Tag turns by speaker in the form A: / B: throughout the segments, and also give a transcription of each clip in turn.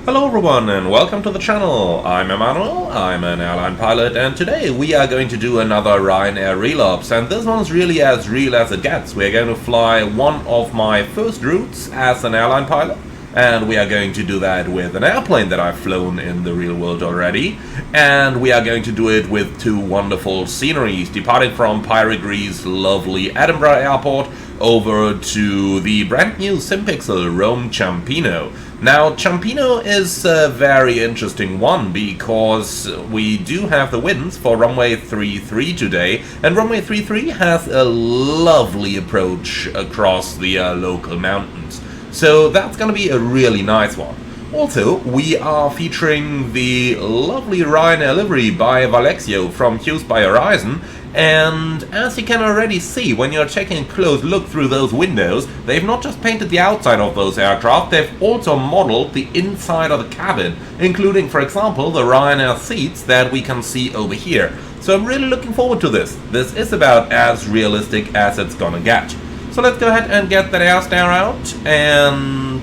A: Hello everyone and welcome to the channel. I'm Emmanuel, I'm an airline pilot, and today we are going to do another Ryanair relops, and this one's really as real as it gets. We're going to fly one of my first routes as an airline pilot, and we are going to do that with an airplane that I've flown in the real world already, and we are going to do it with two wonderful sceneries, departing from Greece's lovely Edinburgh airport over to the brand new Simpixel Rome Ciampino. Now, Ciampino is a very interesting one because we do have the winds for runway 33 today, and runway 33 has a lovely approach across the local mountains. So that's gonna be a really nice one. Also, we are featuring the lovely Ryanair livery by Valexio from AMD Ryzen, and as you can already see when you're taking a close look through those windows, they've not just painted the outside of those aircraft, they've also modeled the inside of the cabin, including, for example, the Ryanair seats that we can see over here. So I'm really looking forward to this. This is about as realistic as it's gonna get. So let's go ahead and get that air stare out, and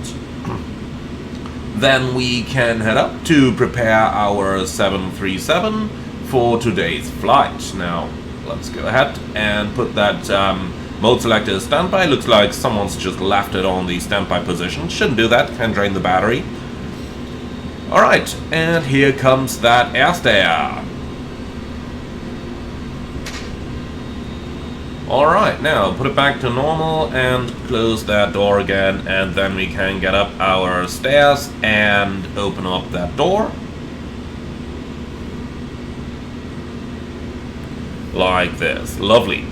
A: then we can head up to prepare our 737 for today's flight. Now, let's go ahead and put that mode selector as standby. Looks like someone's just left it on the standby position. Shouldn't do that, can drain the battery. Alright, and here comes that air stare. Alright, now put it back to normal and close that door again, and then we can get up our stairs and open up that door. Like this. Lovely.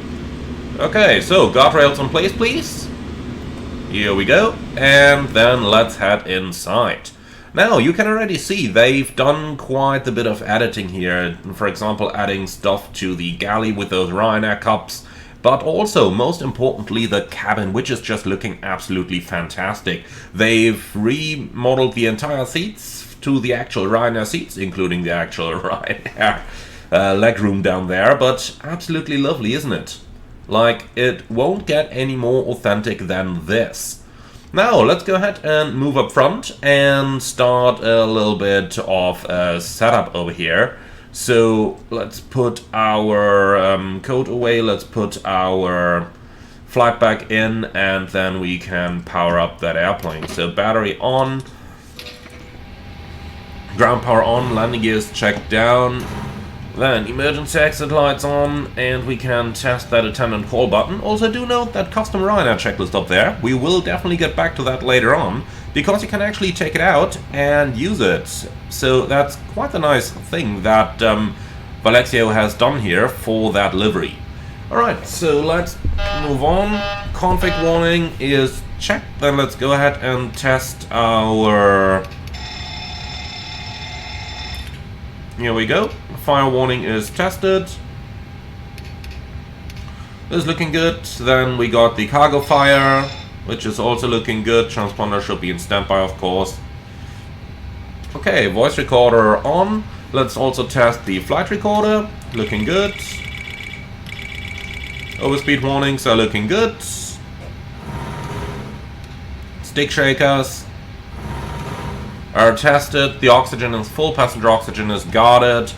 A: Okay, so guardrails in place, please. Here we go. And then let's head inside. Now, you can already see they've done quite a bit of editing here. For example, adding stuff to the galley with those Ryanair cups. But also, most importantly, the cabin, which is just looking absolutely fantastic. They've remodeled the entire seats to the actual Ryanair seats, including the actual Ryanair legroom down there, but absolutely lovely, isn't it? Like, it won't get any more authentic than this. Now, let's go ahead and move up front and start a little bit of a setup over here. So let's put our code away, let's put our flight back in, and then we can power up that airplane. So battery on, ground power on, landing gears checked down, then emergency exit lights on, and we can test that attendant call button. Also do note that custom Ryanair checklist up there. We will definitely get back to that later on, because you can actually take it out and use it. So that's quite a nice thing that Valexio has done here for that livery. Alright, so let's move on. Config warning is checked. Then let's go ahead and test our... Here we go. Fire warning is tested. This is looking good. Then we got the cargo fire, which is also looking good. Transponder should be in standby, of course. Okay, voice recorder on. Let's also test the flight recorder. Looking good. Overspeed warnings are looking good. Stick shakers are tested. The oxygen is full. Passenger oxygen is guarded.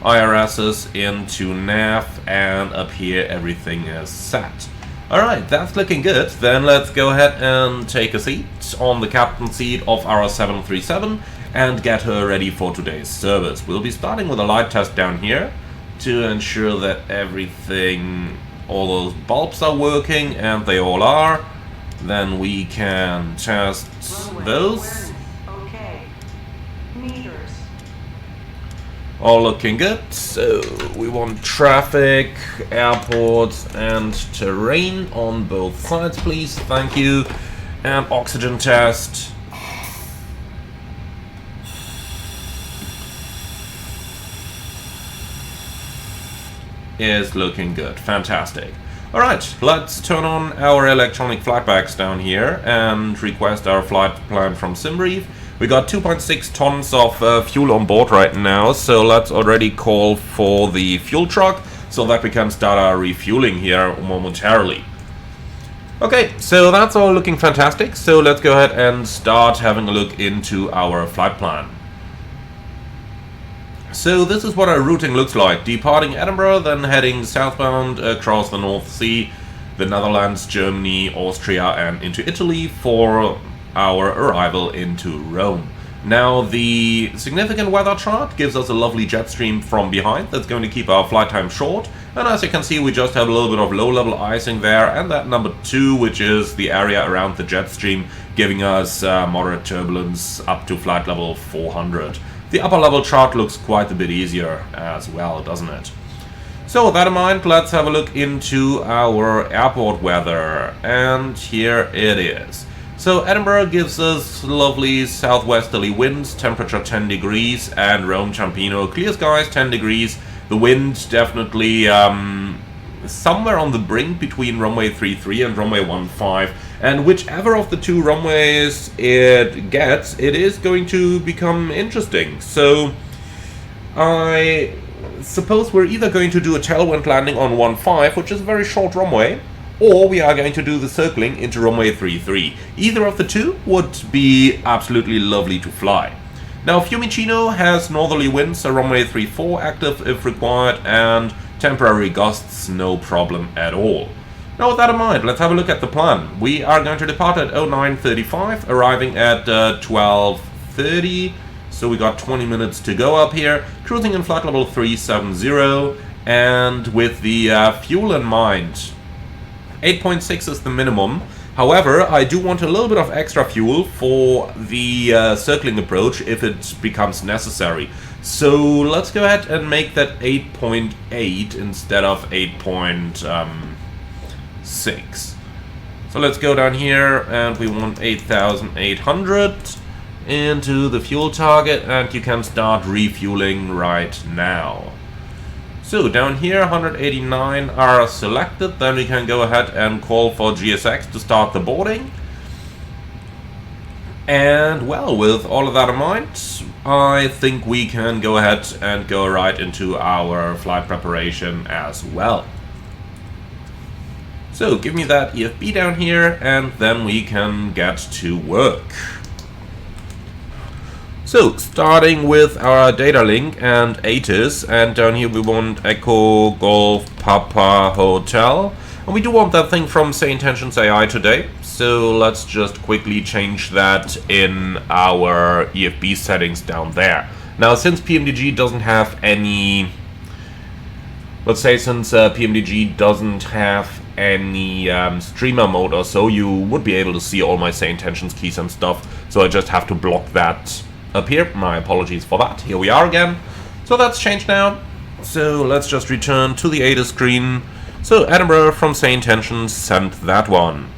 A: IRS is into nav, and up here everything is set. Alright, that's looking good. Then let's go ahead and take a seat on the captain's seat of our 737 and get her ready for today's service. We'll be starting with a light test down here to ensure that everything, all those bulbs are working, and they all are. Then we can test those.
B: Okay. Meters.
A: All looking good. So we want traffic, airports, and terrain on both sides, please. Thank you. And oxygen test. Is looking good. Fantastic. Alright, let's turn on our electronic flight bags down here and request our flight plan from SimBrief. We got 2.6 tons of fuel on board right now, so let's already call for the fuel truck so that we can start our refueling here momentarily. Okay, so that's all looking fantastic. So let's go ahead and start having a look into our flight plan. So this is what our routing looks like. Departing Edinburgh, then heading southbound across the North Sea, the Netherlands, Germany, Austria, and into Italy for our arrival into Rome. Now, the significant weather chart gives us a lovely jet stream from behind that's going to keep our flight time short. And as you can see, we just have a little bit of low-level icing there, and that number 2, which is the area around the jet stream, giving us moderate turbulence up to flight level 400. The upper level chart looks quite a bit easier as well, doesn't it? So with that in mind, let's have a look into our airport weather, and here it is. So Edinburgh gives us lovely southwesterly winds, temperature 10 degrees, and Rome Ciampino, clear skies, 10 degrees. The wind definitely somewhere on the brink between runway 33 and runway 15, and whichever of the two runways it gets, it is going to become interesting. So I suppose we're either going to do a tailwind landing on 15, which is a very short runway, or we are going to do the circling into runway 33. Either of the two would be absolutely lovely to fly. Now, Ciampino has northerly winds, so runway 34 active if required, and temporary gusts, no problem at all. Now, with that in mind, let's have a look at the plan. We are going to depart at 09:35, arriving at 12:30, so we got 20 minutes to go up here, cruising in flight level 370, and with the fuel in mind, 8.6 is the minimum. However, I do want a little bit of extra fuel for the circling approach if it becomes necessary. So let's go ahead and make that 8.8 instead of 8.6. So let's go down here, and we want 8,800 into the fuel target, and you can start refueling right now. So down here 189 are selected, then we can go ahead and call for GSX to start the boarding. And well, with all of that in mind, I think we can go ahead and go right into our flight preparation as well. So give me that EFB down here, and then we can get to work. So, starting with our data link and ATIS, and down here we want Echo Golf Papa Hotel. And we do want that thing from Say Intentions AI today, so let's just quickly change that in our EFB settings down there. Now, since PMDG doesn't have any, PMDG doesn't have any streamer mode or so, you would be able to see all my Say Intentions keys and stuff, so I just have to block that up here. My apologies for that. Here we are again. So that's changed now. So let's just return to the ADA screen. So Edinburgh from Say Intentions sent that one.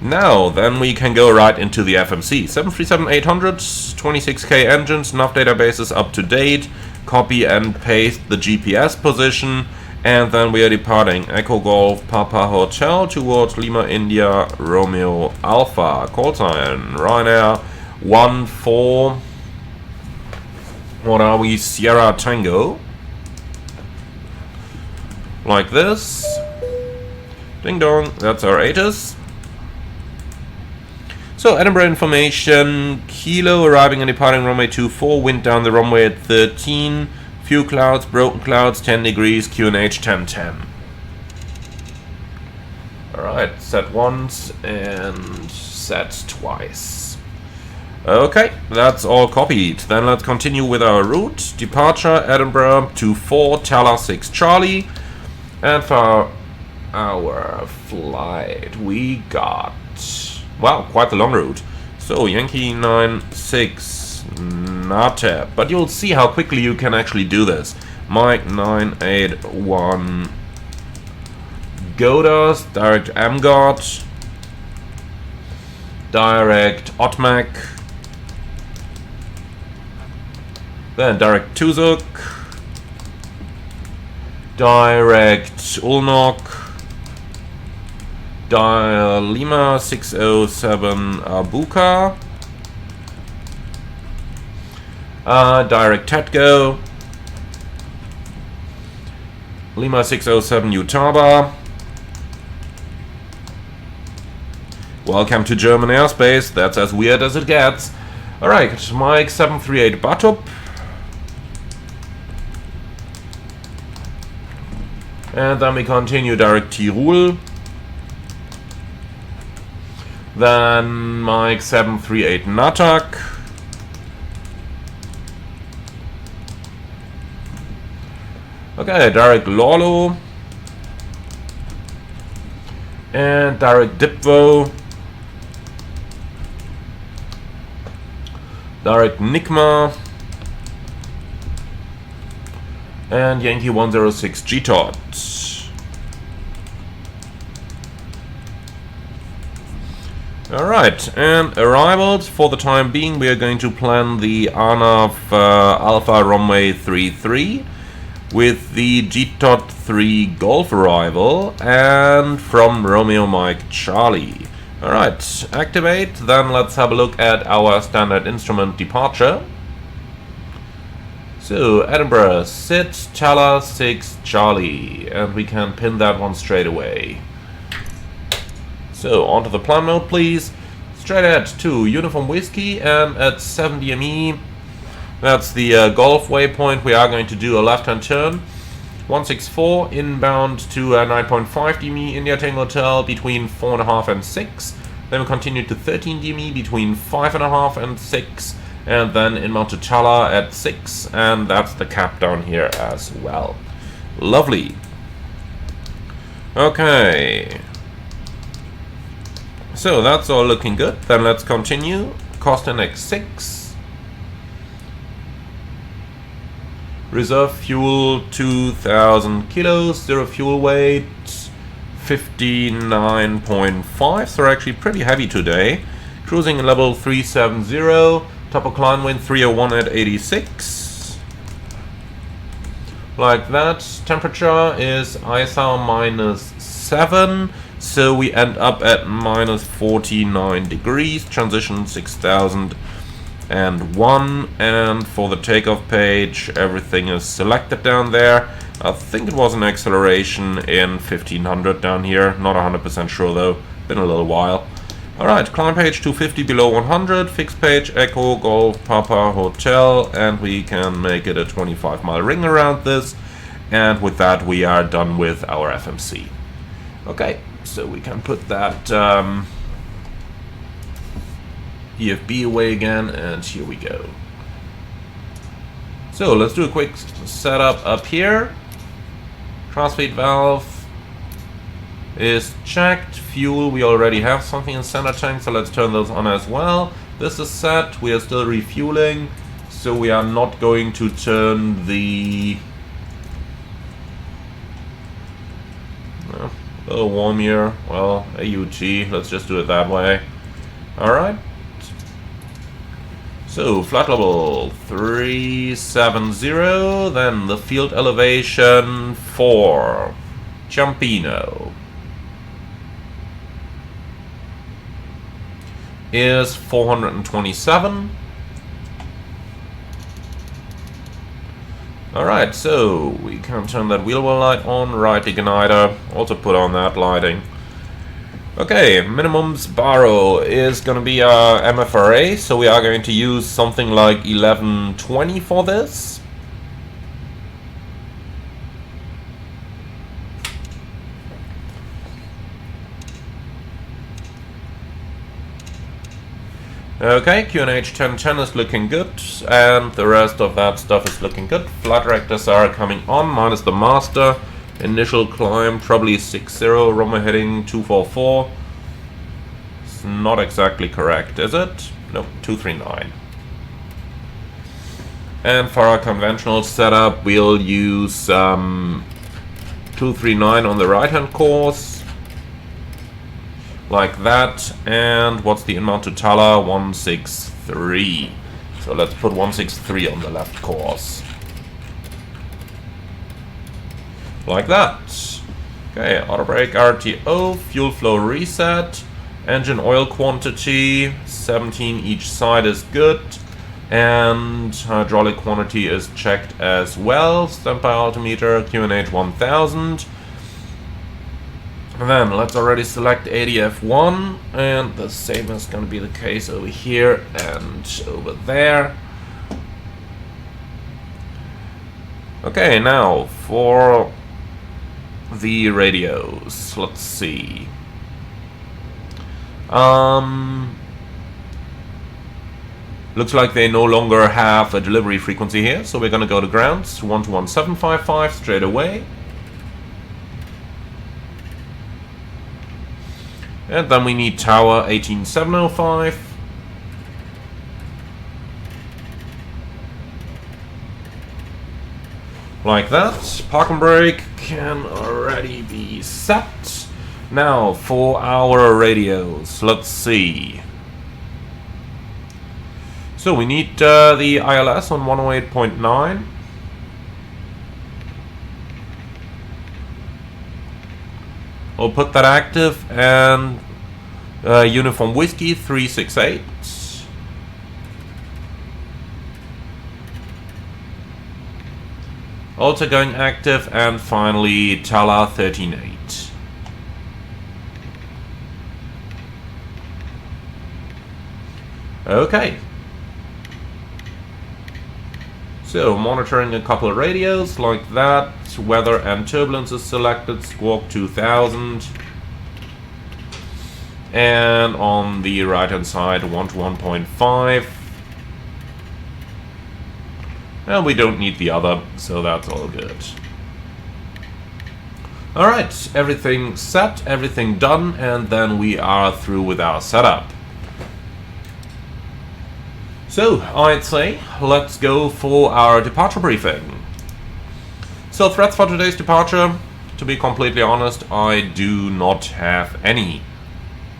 A: Now then we can go right into the FMC. 737-800, 26K engines, nav databases up to date. Copy and paste the GPS position, and then we are departing Echo Golf Papa Hotel towards Lima India Romeo Alpha. Call sign Ryanair 14, what are we, Sierra Tango, like this, ding dong, that's our ATIS. So Edinburgh information, Kilo arriving and departing runway 24, wind down the runway at 13, few clouds, broken clouds, 10 degrees, QNH 1010. Alright, set once and set twice. Okay, that's all copied. Then let's continue with our route. Departure Edinburgh to 4 Tala 6 Charlie. And for our flight, we got, wow, quite the long route. So Yankee 96 Nate. But you'll see how quickly you can actually do this. Mike 981 Godas, direct MGOT, direct Otmac. Then direct Tuzuk, direct Ulnok, Lima 607 Abuka, direct Tetgo, Lima 607 Utaba, Welcome to German airspace, that's as weird as it gets. Alright, Mike 738 Batup. And then we continue direct Tirol. Then Mike 738 Natak. Okay, direct Lolo. And direct Dipvo. Direct Nikma. And Yankee 106 G-Tot. Alright, and arrivals. For the time being, we are going to plan the ANAV Alpha runway 33 with the G-Tot 3 Golf arrival and from Romeo Mike Charlie. Alright, activate, then let's have a look at our standard instrument departure. So, Edinburgh, sit, Chala 6 Charlie, and we can pin that one straight away. So, onto the plan mode please. Straight ahead to Uniform Whiskey, and at 70 ME, that's the Golf waypoint, we are going to do a left-hand turn. 164 inbound to 9.5 dmi India Tango Hotel between 4.5 and 6. Then we continue to 13 dmi between 5.5 and 6. And then inbound to Chala at 6. And that's the cap down here as well. Lovely. Okay. So that's all looking good. Then let's continue. Cost index 6. Reserve fuel 2000 kilos, zero fuel weight 59.5, so we're actually pretty heavy today. Cruising level 370, top of climb wind 301 at 86. Like that. Temperature is ISO -7, so we end up at -49 degrees. Transition 6001, and for the takeoff page everything is selected down there. I think it was an acceleration in 1500 down here, not 100% sure though, been a little while. Alright, climb page 250 below 100, fixed page Echo Golf Papa Hotel, and we can make it a 25-mile ring around this, and with that we are done with our FMC. Okay, so we can put that EFB away again, and here we go. So let's do a quick setup up here. Crossfeed valve is checked. Fuel, we already have something in center tank, so let's turn those on as well. This is set. We are still refueling, so we are not going to turn the a little warm here. Well, AUG, let's just do it that way. Alright. So, flight level 370, then the field elevation for Ciampino is 427. Alright, so we can turn that wheel well light on, right igniter, also put on that lighting. Okay, minimums baro is going to be our MFRA, so we are going to use something like 1120 for this. Okay, QNH 1010 is looking good, and the rest of that stuff is looking good. Flight directors are coming on, minus the master. Initial climb probably 60, runway heading 244. It's not exactly correct, is it? Nope, 239. And for our conventional setup, we'll use 239 on the right hand course. Like that. And what's the inbound to Tala? 163. So let's put 163 on the left course. Like that. Okay, auto brake RTO, fuel flow reset, engine oil quantity, 17 each side is good, and hydraulic quantity is checked as well. Standby altimeter, QNH 1000. And then let's already select ADF1, and the same is going to be the case over here and over there. Okay, now for the radios, let's see. Looks like they no longer have a delivery frequency here, so we're gonna go to grounds 121.755 straight away. And then we need tower 18705. Like that. Park and brake can already be set. Now for our radios, let's see. So we need the ILS on 108.9. We'll put that active, and Uniform Whiskey 368. Also going active, and finally Tala 13.8. Okay. So monitoring a couple of radios like that. Weather and turbulence is selected. Squawk 2000. And on the right hand side 1 to 1.5. And we don't need the other, so that's all good. Alright, everything set, everything done, and then we are through with our setup. So, I'd say, let's go for our departure briefing. So, threats for today's departure, to be completely honest, I do not have any.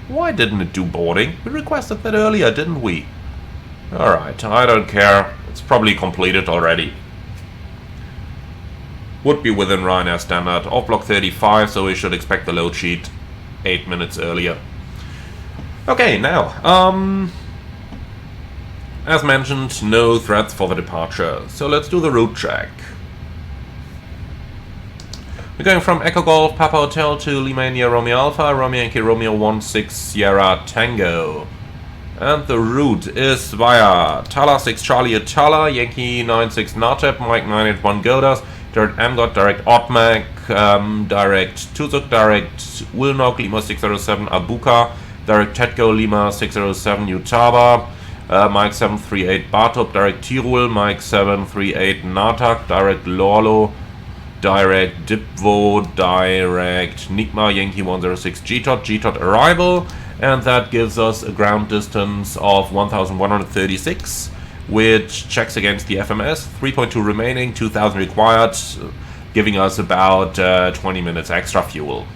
A: Why didn't it do boarding? We requested that earlier, didn't we? Alright, I don't care. It's probably completed already. Would be within Ryanair standard. Off block 35, so we should expect the load sheet 8 minutes earlier. Okay, now, as mentioned, no threats for the departure. So let's do the route check. We're going from Echo Golf Papa Hotel to Lima India Romeo Alpha, Romeo Yankee Romeo 16 Sierra Tango. And the route is via Tala 6 Charlie Tala, Yankee 96 Natep, Mike 981 Godas, direct Amgot, direct Otmac, direct Tuzuk, direct Wilnock, Lima 607 Abuka, direct Tetco, Lima 607 Utaba, Mike 738 Bartop, direct Tirul, Mike 738 Natak, direct Lorlo, direct Dipvo, direct Nigma, Yankee 106 GTOT arrival, and that gives us a ground distance of 1136, which checks against the FMS, 3.2 remaining, 2000 required, giving us about 20 minutes extra fuel.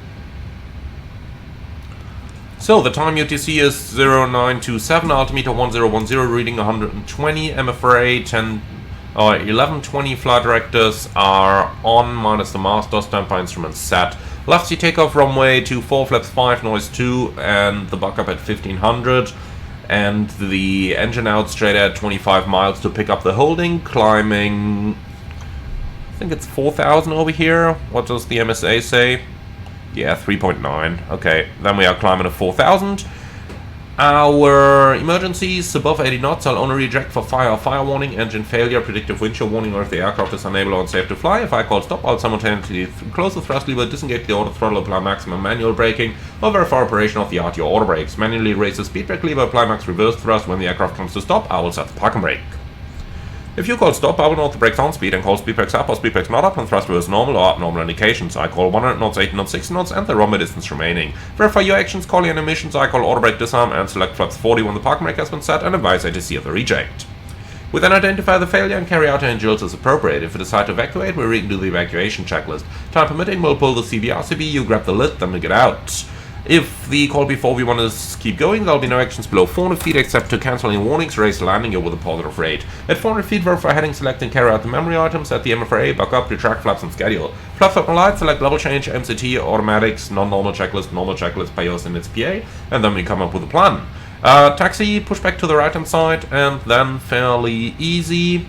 A: So the time UTC is 0927, altimeter 1010, reading 120. I'm afraid 1120 flight directors are on, minus the master, standby instruments set. Left sea takeoff runway 24, flaps 5, noise 2, and the buck up at 1500. And the engine out straight at 25 miles to pick up the holding, climbing, I think it's 4000 over here. What does the MSA say? Yeah, 3.9. Okay, then we are climbing to 4000. Our emergencies above 80 knots. I'll only reject for fire or fire warning, engine failure, predictive wind chill warning, or if the aircraft is unable or unsafe to fly. If I call stop, I'll simultaneously close the thrust lever, disengage the auto throttle, apply maximum manual braking, or verify operation of the RTO auto brakes. Manually raise the speed brake lever, apply max reverse thrust. When the aircraft comes to stop, I will set the park and brake. If you call stop, I will note the brakes on speed and call speed brakes up or speed brakes not up, and thrust reverse normal or abnormal indications. I call 100 knots, 80 knots, 60 knots, and the runway distance remaining. Verify your actions, call your emissions. I call auto brake disarm and select flaps 40 when the park brake has been set, and advise ATC of the reject. We then identify the failure and carry out any jolts as appropriate. If we decide to evacuate, we redo the evacuation checklist. Time permitting, we'll pull the CVRCB, you grab the lid, then we get out. If the call before we want to keep going, there'll be no actions below 400 feet except to cancel any warnings, raise landing or with a positive rate. At 400 feet, verify heading, select and carry out the memory items. At the MFRA, buck up, retract flaps and schedule. Flaps up and light, select level change, MCT, automatics, non-normal checklist, normal checklist, PAOS and its PA, and then we come up with a plan. Taxi, push back to the right hand side, and then fairly easy.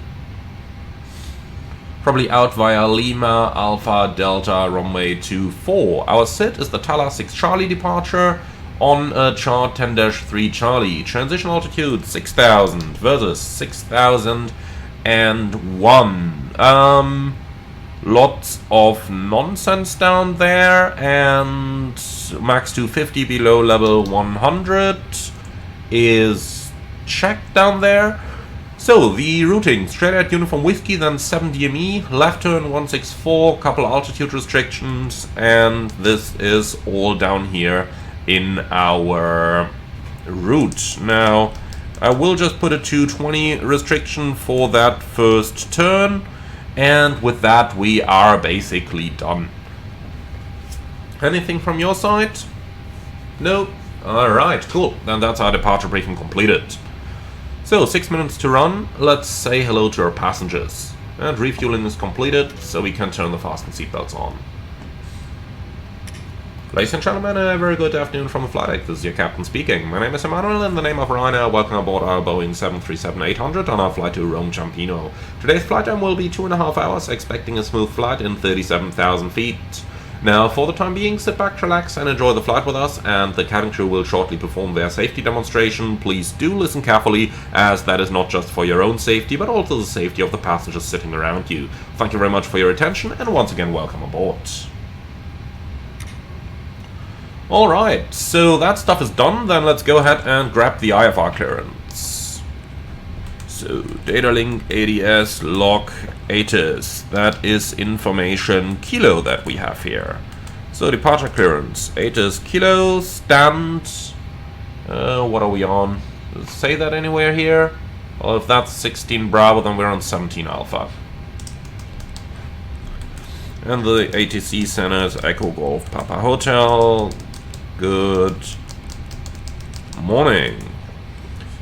A: probably out via Lima, Alpha, Delta, runway 24. Our SID is the Tala 6 Charlie departure on chart 10-3 Charlie. Transition altitude 6,000 versus 6,001. Lots of nonsense down there, and max 250 below level 100 is checked down there. So the routing, straight at Uniform Whiskey, then 7 DME, left turn 164, couple altitude restrictions, and this is all down here in our route. Now I will just put a 220 restriction for that first turn, and with that we are basically done. Anything from your side? No? Alright, cool. Then that's our departure briefing completed. So, 6 minutes to run. Let's say hello to our passengers. And refueling is completed, so we can turn the fasten seatbelts on. Ladies and gentlemen, a very good afternoon from the flight deck. This is your captain speaking. My name is Emmanuel, in the name of Ryanair, welcome aboard our Boeing 737-800 on our flight to Rome Ciampino. Today's flight time will be 2.5 hours, expecting a smooth flight in 37,000 feet. Now, for the time being, sit back, relax, and enjoy the flight with us, and the cabin crew will shortly perform their safety demonstration. Please do listen carefully, as that is not just for your own safety, but also the safety of the passengers sitting around you. Thank you very much for your attention, and once again, welcome aboard. Alright, so that stuff is done, then let's go ahead and grab the IFR clearance. So, data link ADS log ATIS, that is information kilo that we have here. So, departure clearance, ATIS kilo, stand, what are we on? Does it say that anywhere here? Well, if that's 16 Bravo, then we're on 17 Alpha. And the ATC center is Echo Golf Papa Hotel. Good morning.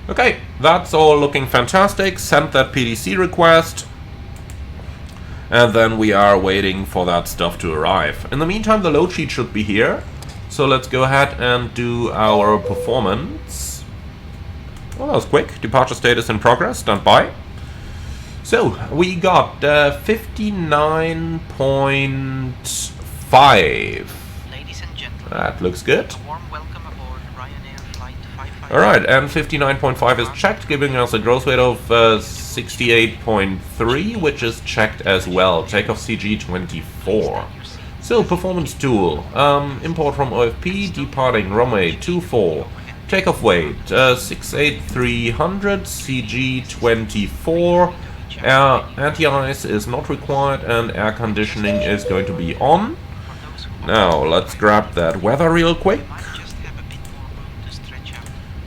A: Okay, that's all looking fantastic. Send that PDC request. And then we are waiting for that stuff to arrive. In the meantime, the load sheet should be here. So let's go ahead and do our performance. Well, that was quick. Departure status in progress. Stand by. So, we got 59.5. That looks good. Alright, and 59.5 is checked, giving us a gross weight of 68.3, which is checked as well. Takeoff CG 24. So, performance tool. Import from OFP, departing runway 24. Takeoff weight 68300, CG 24. Anti-ice is not required, and air conditioning is going to be on. Now, let's grab that weather real quick.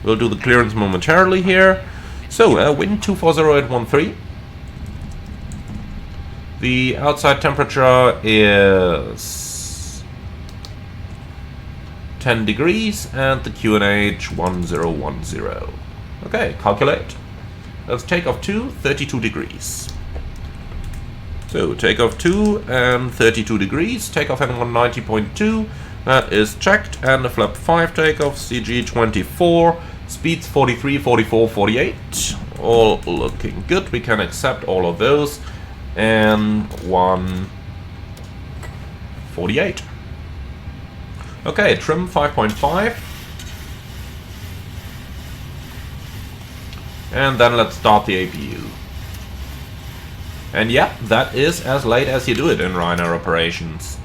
A: We'll do the clearance momentarily here. So, wind 240 The outside temperature is 10 degrees, and the QNH 1010. Okay, calculate. Let's take off 32 degrees. So, takeoff 2 and 32 degrees, takeoff at 190.2, that is checked, and the flap 5 takeoff, CG 24, speeds 43, 44, 48, all looking good, we can accept all of those, and 148. Okay, trim 5.5, and then let's start the APU. And yeah, that is as late as you do it in Ryanair operations.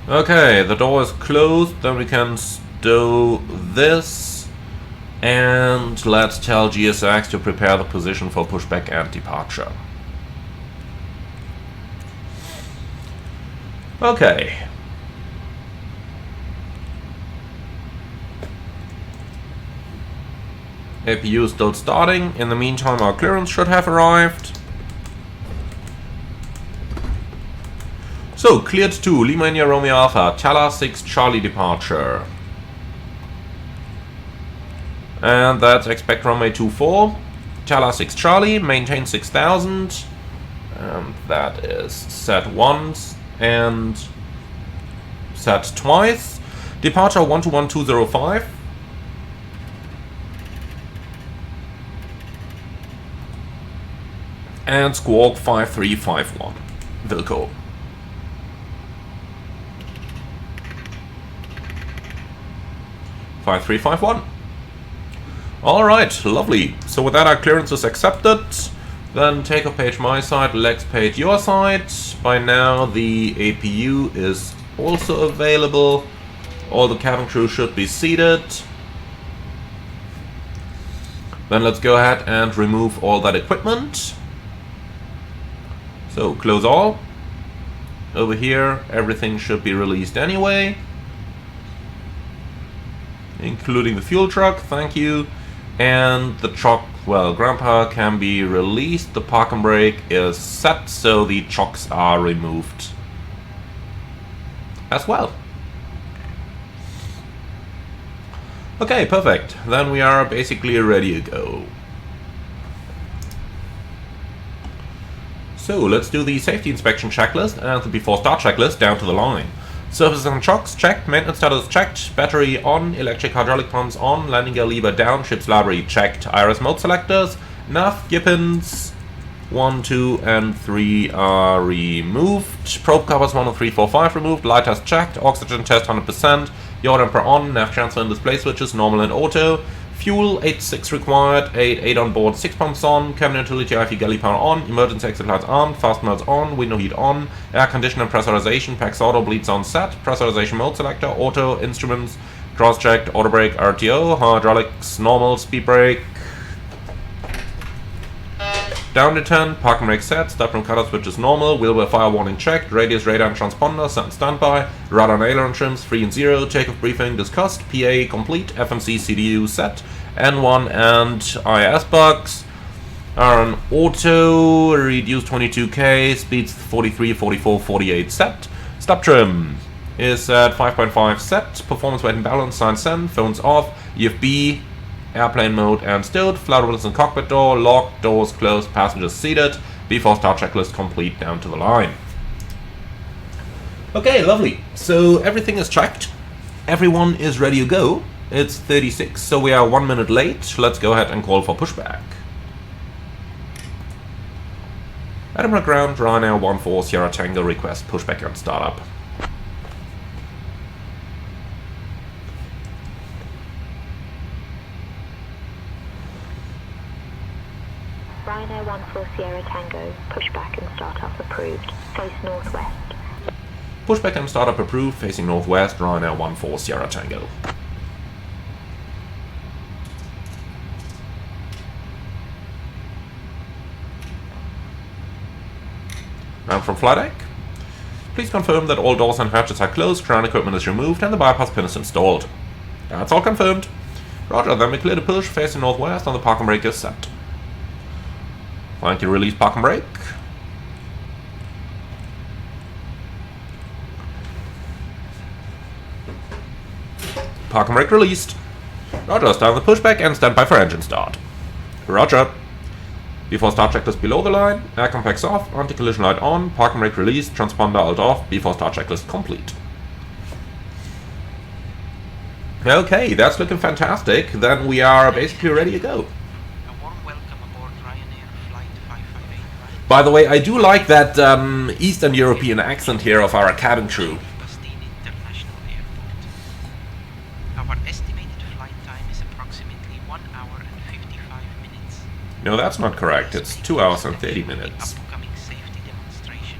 A: Okay, the door is closed, then we can stow this. And let's tell GSX to prepare the position for pushback and departure. Okay. APU is still starting. In the meantime, our clearance should have arrived. So, cleared to Lima India Romeo Alpha, Tala 6 Charlie departure. And that's expect runway 24. Tala 6 Charlie, maintain 6,000. And that is set once and set twice. Departure 121205. And squawk 5351. Wilco. Five, 351. Alright, lovely. So with that, our clearance is accepted. Then takeoff page my side, legs page your side. By now the APU is also available. All the cabin crew should be seated. Then let's go ahead and remove all that equipment. So close all. Over here, everything should be released anyway. Including the fuel truck, thank you. And the truck, well, ground power can be released. The parking brake is set, so the chocks are removed as well. Okay, perfect. Then we are basically ready to go. So let's do the safety inspection checklist and the before start checklist down to the line. Surfaces and chocks checked, maintenance status checked, battery on, electric hydraulic pumps on, landing gear lever down, ship's library checked, IRS mode selectors, nav, gear pins 1, 2 and 3 are removed, probe covers 1, 2, 3, 4, 5 removed, light test checked, oxygen test 100%, yaw damper on, nav transfer and display switches normal and auto, fuel 8.6 required, 8 on board, 6 pumps on, cabin utility IV galley power on, emergency exit lights on, fast modes on, window heat on, air conditioner pressurization, PAX auto, bleeds on set, pressurization mode selector, auto, instruments, cross checked, auto brake, RTO, hydraulics, normal, speed brake, down to 10, parking brake set, step room cutter switch is normal, wheel well fire warning checked, radius, radar and transponder set and standby, radar and aileron trims 3 and 0, takeoff briefing discussed, PA complete, FMC CDU set, N1 and IS bugs are on auto, reduced 22k, speeds 43, 44, 48 set, step trim is at 5.5 set, performance weight and balance, sign send, phones off, EFB, airplane mode and stilled, flight wheels and cockpit door, locked, doors closed, passengers seated, before start checklist complete down to the line. Okay, lovely. So everything is checked. Everyone is ready to go. It's 36, so we are 1 minute late. Let's go ahead and call for pushback. Edinburgh ground, Ryanair 14 Sierra Tango request pushback and startup.
C: Ryanair 14 Sierra Tango, pushback and startup approved, face northwest.
A: Pushback and startup approved, facing northwest, Ryanair 14 Sierra Tango. And from flight deck, please confirm that all doors and hatches are closed, ground equipment is removed, and the bypass pin is installed. That's all confirmed. Roger, then we clear the push, facing northwest, and the parking brake is set. Thank you, release parking brake. Parking brake released. Roger, start the pushback and stand by for engine start. Roger. Before start checklist below the line, air compacts off, anti-collision light on, parking brake released, transponder alt off, before start checklist complete. Okay, that's looking fantastic. Then we are basically ready to go. By the way, I do like that Eastern European accent here of our cabin crew.
D: Our estimated flight time is approximately 1 hour and 55 minutes.
A: No, that's not correct. It's 2 hours and 30 minutes.
D: Upcoming safety demonstration,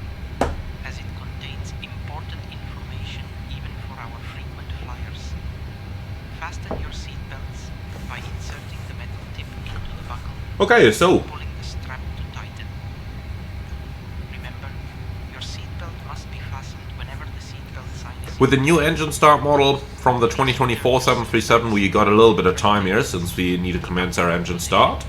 D: as it contains important information even for our frequent flyers. Fasten your seatbelts by inserting the metal tip into the buckle.
A: Okay, so
D: Pulling the strap to tighten. Remember, your seatbelt must be fastened whenever the seatbelt sign is
A: with the new engine start model from the 2024 737, we got a little bit of time here since we need to commence our engine start.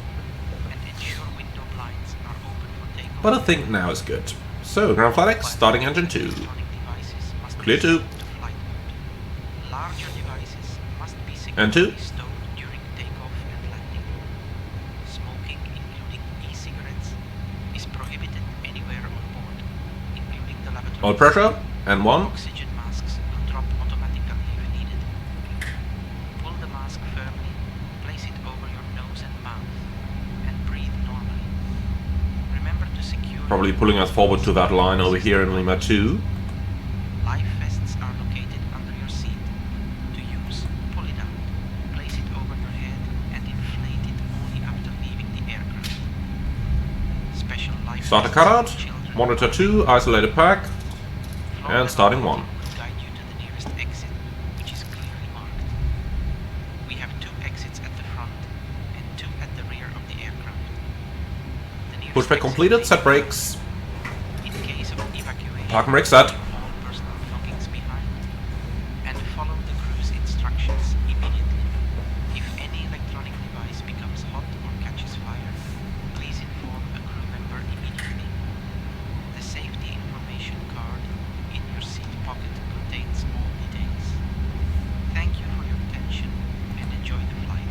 D: and ensure window blinds are open for takeoff.
A: But I think now is good. So, ground flight X, starting engine 2.
D: Electronic devices must
A: Clear
D: be
A: 2.
D: set to flight mode. Larger devices must be
A: And 2.
D: securely stowed during takeoff and landing. Smoking, including e-cigarettes, is prohibited anywhere on board, including the lavatory.
A: All pressure, and 1.
D: Oxygen masks will drop automatically if needed. Pull the mask firmly, place it over your nose and mouth, and breathe normally. Remember
A: Probably pulling us forward to that line over here in Lima 2.
D: Life vests are located under your seat. To use, pull it out, place it over your head, and inflate it only after leaving the aircraft. Special life
A: Start a
D: vests for
A: cutout,
D: children.
A: monitor 2, isolated pack, and starting 1.
D: Will guide you to the nearest exit, which is clearly marked. We have 2 exits at the front and 2 at the rear of the aircraft. The nearest
A: Pushback
D: exit
A: completed,
D: may
A: set
D: be
A: brakes.
D: in case of evacuation.
A: Park and brake set.
D: leave all personal belongings behind and follow the cruise instructions immediately. If any electronic device becomes hot or catches fire, please inform a crew member immediately. The safety information card in your seat pocket contains all details. Thank you for your attention and enjoy the flight.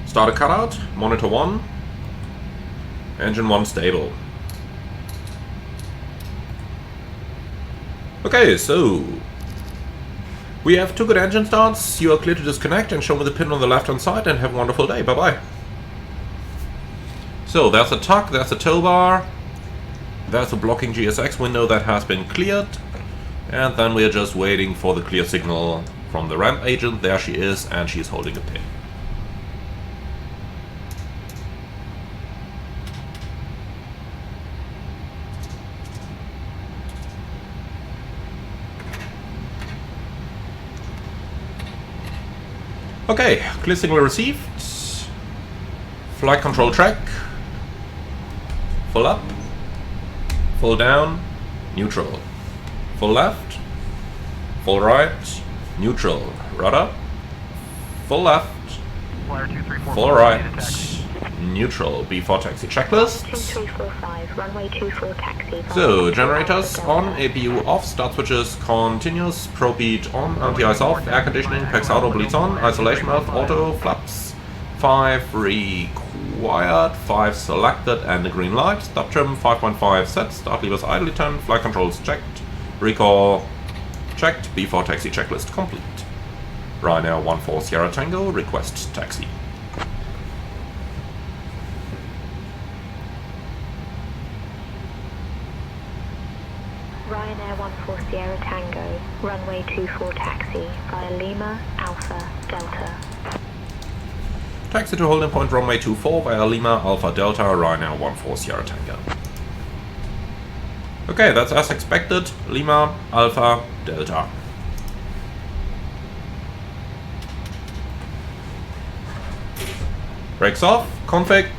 A: Start a cutout, monitor 1, engine 1 stable. Okay, so we have 2 good engine starts. You are clear to disconnect and show me the pin on the left hand side and have a wonderful day. Bye bye. So there's a tuck, there's a tow bar, there's a blocking GSX window that has been cleared, and then we're just waiting for the clear signal from the ramp agent. There she is, and she's holding a pin. Okay, clear signal received. Flight control track. Full up. Full down. Neutral. Full left. Full right. Neutral. Rudder. Full left. Full right. Neutral. B4 taxi checklist.
C: 2345, runway 24 taxi.
A: So, generators on, APU off, start switches continuous, probe heat on, anti-ice off, air conditioning, PAX auto bleeds on, isolation valve auto, flaps 5 required, 5 selected, and a green light, stop trim 5.5 set, start levers idly turned, flight controls checked, recall checked, B4 taxi checklist complete. Ryanair 14 Sierra Tango, request taxi.
C: Ryanair 14 Sierra Tango, runway 24 taxi via Lima, Alpha, Delta.
A: Taxi to holding point runway 24 via Lima, Alpha, Delta, Ryanair 14 Sierra Tango. Okay, that's as expected. Lima, Alpha, Delta. Brakes off, config.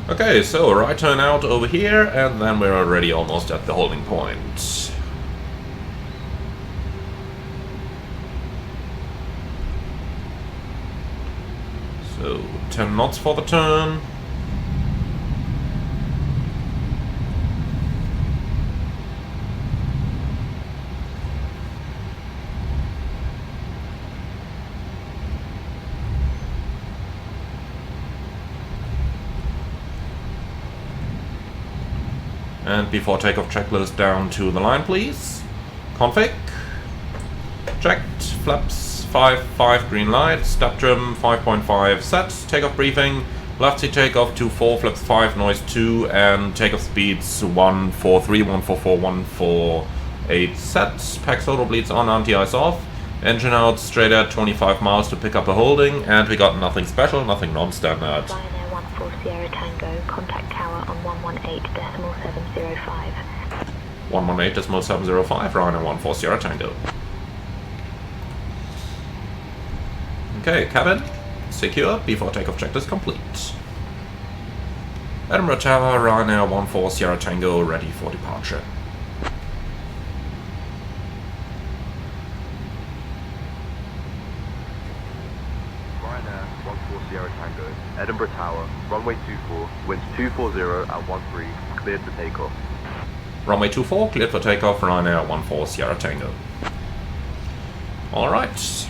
A: Okay, so right turn out over here, and then we're already almost at the holding point. So 10 knots for the turn. And before takeoff checklist down to the line, please. Config. Checked. Flaps 5, green light. Step trim 5.5 set. Takeoff briefing. Left seat takeoff 24, flaps 5, noise 2, and takeoff speeds 143, 144, 148 set. PAX auto bleeds on, anti-ice off. Engine out straight at 25 miles to pick up a holding, and we got nothing special, nothing non-standard.
C: Ryanair 14 Sierra Tango, contact tower on 118.705.
A: 118.705, Ryanair 14 Sierra Tango. Okay, cabin secure, before takeoff checklist complete. Edinburgh Tower, Ryanair 14 Sierra Tango, ready for departure.
E: Ryanair 14 Sierra Tango, Edinburgh Tower, runway 24, winds 240 at 13, cleared for takeoff.
A: Runway 24, cleared for takeoff, Ryanair 14 Sierra Tango. Alright.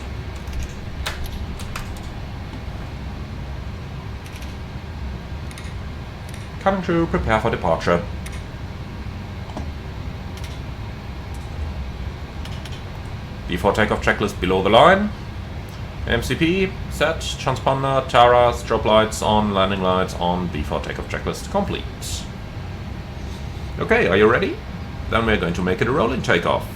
A: Coming to prepare for departure. Before takeoff checklist below the line. MCP set, transponder, Tara, strobe lights on, landing lights on, before takeoff checklist complete. Okay, are you ready? Then we're going to make it a rolling takeoff.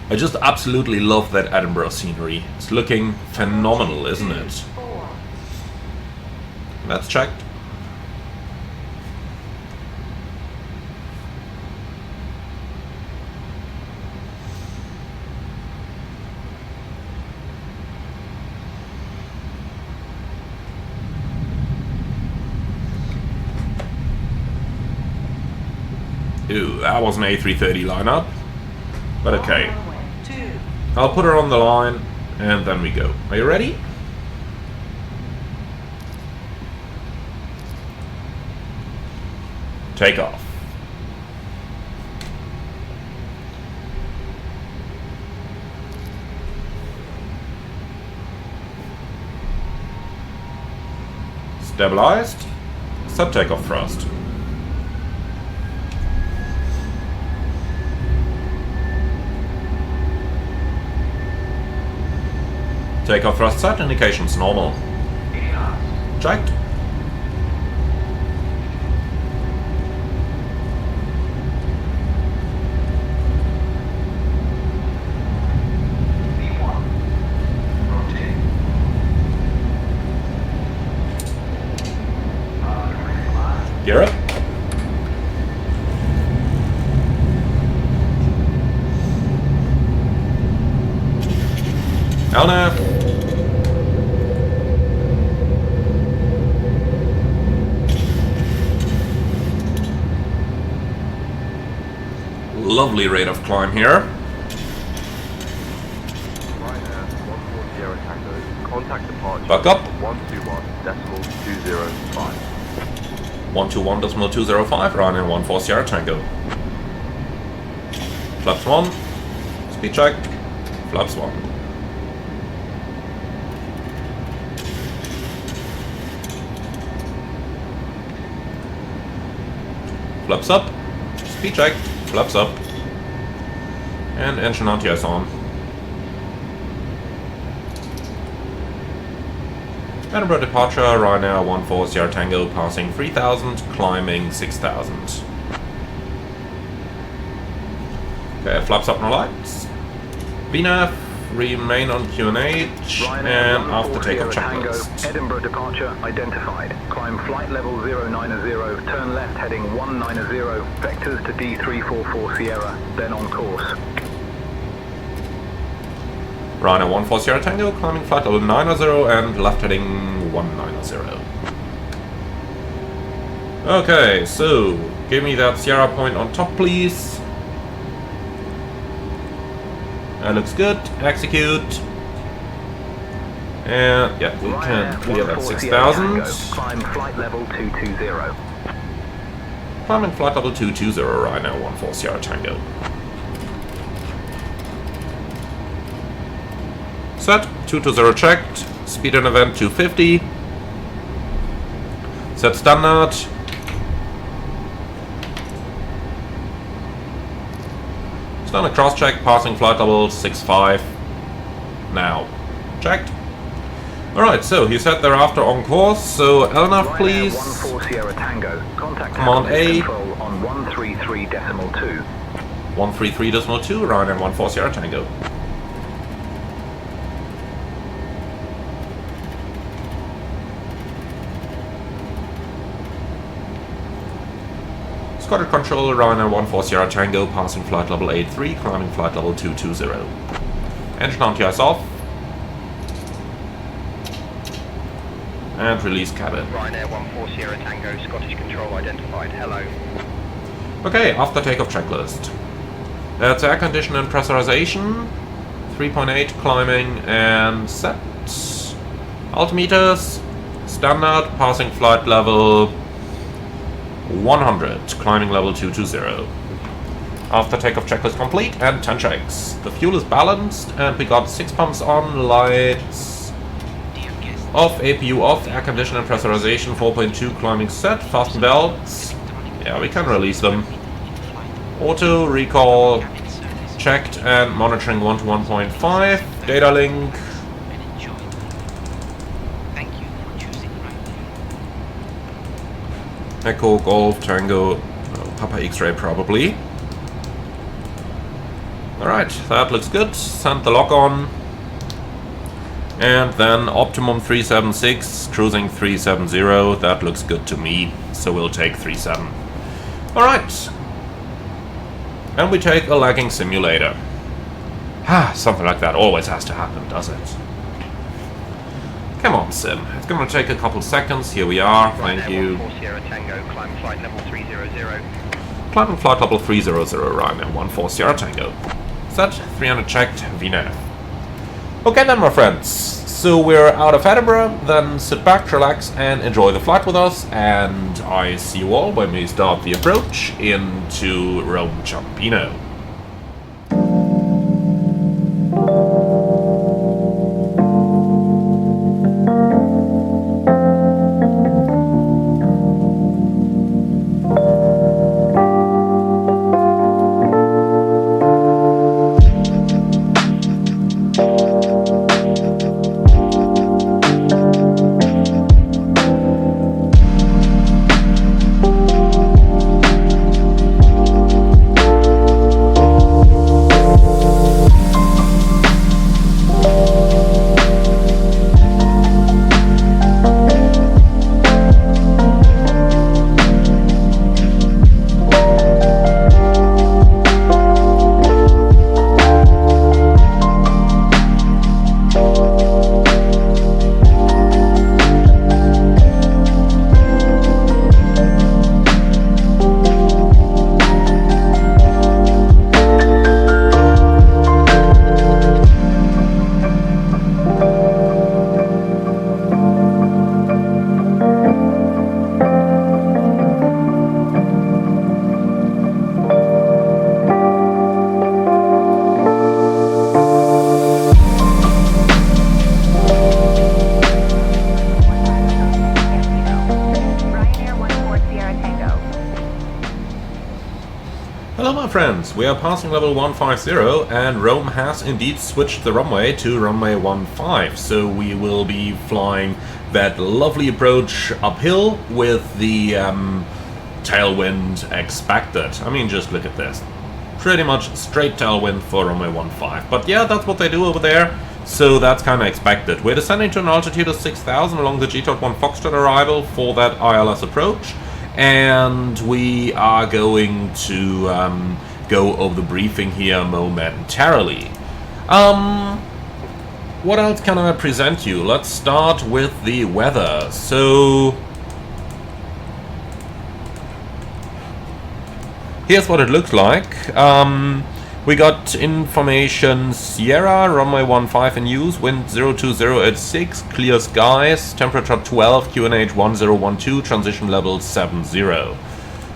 A: I just absolutely love that Edinburgh scenery. It's looking phenomenal, isn't it? That's checked. Ooh, that was an A330 lineup. But okay. I'll put her on the line, and then we go. Are you ready? Take off. Stabilized. Set takeoff thrust. Takeoff thrust set, indications normal. Checked. Gear up. LNAV. Lovely rate of climb here.
E: Ryanair 14 Sierra Tango. Contact departure.
A: Buck up.
E: 121.205.
A: 121.205, Ryanair 14 Sierra Tango. Flaps 1. Speed check. Flaps 1. Flaps up. Speed check. Flaps up. And engine anti-ice on. Edinburgh departure, Ryanair 14 Sierra Tango, passing 3,000, climbing 6,000. Okay, flaps up no lights. VNAV, remain on QNH, and after takeoff checklist.
F: Edinburgh departure identified. Climb flight level 090, turn left heading 190, vectors to D344 Sierra, then on course.
A: Ryanair 14 Sierra Tango, climbing flight level 90 and left heading 190. Okay, so give me that Sierra point on top, please. That looks good. Execute. And yeah, we can clear that 6,000.
F: Climb flight level 220.
A: Climbing flight level 220, Ryanair 14 Sierra Tango. Set, 220 checked, speed and event 250. Set standard. Standard cross check, passing flight level 65. Now. Checked. Alright, so he said thereafter on course, so LNAV please.
F: 14 Sierra Tango. Contact
A: Command A.
F: control on 133.2.
A: 133.2, Ryanair 14 Sierra Tango. Squadron control, Ryanair 14 Sierra Tango, passing flight level 83, climbing flight level 220. Engine anti-ice off. And release cabin.
E: Ryanair 14 Sierra Tango, Scottish Control identified. Hello.
A: Okay, after takeoff checklist. That's air condition and pressurization. 3.8 climbing and set. Altimeters. Standard, passing flight level 100, climbing level 220. After takeoff checklist complete and 10 checks. The fuel is balanced and we got 6 pumps on, lights off, APU off, air condition and pressurization 4.2, climbing set, fasten belts. Yeah, we can release them. Auto, recall, checked and monitoring 1 to 1.5. Data link. Echo, Golf, Tango, Papa X-Ray probably. Alright, that looks good. Send the lock on. And then optimum 376, cruising 370. That looks good to me. So we'll take 37. Alright. And we take a lagging simulator. Something like that always has to happen, does it? Come on, Sim. It's gonna take a couple seconds. Here we are. Thank you.
E: Climb flight level 300.
A: Climbing flight level 300, Ryanair 14 Sierra Tango. Set, 300 checked, VNAV. Okay then, my friends. So we're out of Edinburgh. Then sit back, relax, and enjoy the flight with us. And I see you all when we start the approach into Rome Ciampino. Friends, we are passing level 150 and Rome has indeed switched the runway to runway 15, so we will be flying that lovely approach uphill with the tailwind expected. I mean, just look at this. Pretty much straight tailwind for runway 15, but yeah, that's what they do over there, so that's kind of expected. We're descending to an altitude of 6,000 along the G.1 Foxtrot arrival for that ILS approach. And we are going to go over the briefing here momentarily. What else can I present you? Let's start with the weather. So here's what it looks like. We got information Sierra, runway 15 in use, wind 020 at 6, clear skies, temperature 12, QNH 1012, transition level 70.